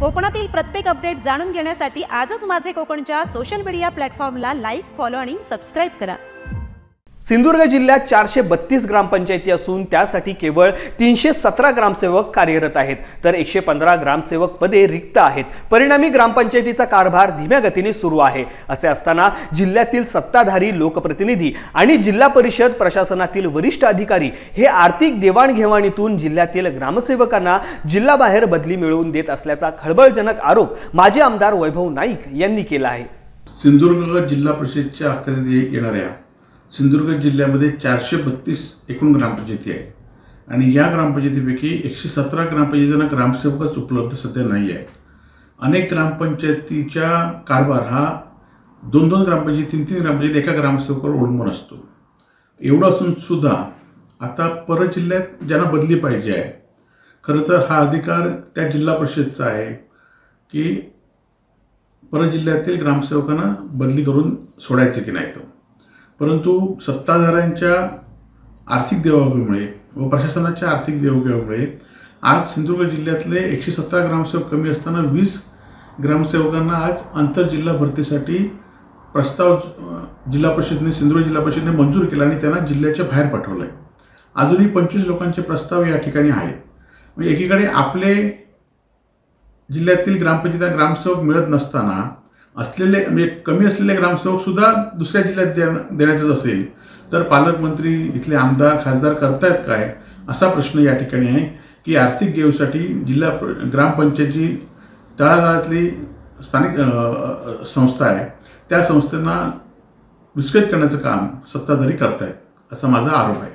कोकणातील प्रत्येक अपडेट जाणून घेण्यासाठी आजच माझे कोकणच्या सोशल मीडिया प्लॅटफॉर्मला लाईक, फॉलो आणि सबस्क्राइब करा। सिंधुदुर्ग जिल्ह्यात 432 ग्रामपंचायती असून त्यासाठी केवळ 317 ग्रामसेवक कार्यरत आहेत, तर 115 ग्रामसेवक पदे रिक्त आहेत। परिणामी ग्रामपंचायतीचा कारभार धीम्या गतीने सुरू आहे। असे असताना जिल्ह्यातील सत्ताधारी लोकप्रतिनिधी आणि जिल्हा परिषद प्रशासनातील वरिष्ठ अधिकारी हे आर्थिक देवाणघेवाणीतून जिल्ह्यातील ग्रामसेवकांना जिल्हाबाहेर बदली मिळवून देत असल्याचा खळबळजनक आरोप माजी आमदार वैभव नाईक यांनी केला आहे। सिंधुदुर्ग जिल्हा परिषदच्या अखत्यारीत येणाऱ्या सिंधुदुर्ग जिल्ह्यामध्ये 432 एकूण ग्रामपंचायती आहेत आणि या ग्रामपंचायतीपैकी 117 ग्रामपंचायतींना ग्रामसेवकच उपलब्ध सध्या नाही आहे। अनेक ग्रामपंचायतीचा कारभार हा 2-2 ग्रामपंचायती 3-3 ग्रामपंचायती एका ग्रामसेवकावर अवलंबून असतो। एवढं असून सुद्धा आता परजिल्ह्यात ज्यांना बदली पाहिजे आहे, खरं तर हा अधिकार त्या जिल्हा परिषदचा आहे की परजिल्ह्यातील ग्रामसेवकांना बदली करून सोडायचे की नाही। परंतु सत्ताधाऱ्यांच्या आर्थिक देवाघेवीमुळे व प्रशासनाच्या आर्थिक देवाघेवीमुळे आज सिंधुदुर्ग जिल्ह्यातले 117 ग्रामसेवक कमी असताना 20 ग्रामसेवकांना आज आंतरजिल्हा भरतीसाठी प्रस्ताव जिल्हा परिषदेने सिंधुदुर्ग जिल्हा परिषदेने मंजूर केला आणि त्यांना जिल्ह्याच्या बाहेर पाठवलं आहे। अजूनही 25 लोकांचे प्रस्ताव या ठिकाणी आहेत। म्हणजे एकीकडे आपले जिल्ह्यातील ग्रामपंचायतीला ग्रामसेवक मिळत नसताना असलेले म्हणजे कमी असलेले ग्रामसेवक सुद्धा दुसऱ्या जिल्ह्यात देण्याचं असेल तर पालकमंत्री इथले आमदार खासदार करतायत काय असा प्रश्न या ठिकाणी आहे की आर्थिक देवसाठी जिल्हा ग्रामपंचायतची तळागाळातली स्थानिक संस्था आहे त्या संस्थांना विस्कळीत करण्याचं काम सत्ताधारी करतायत असा माझा आरोप आहे।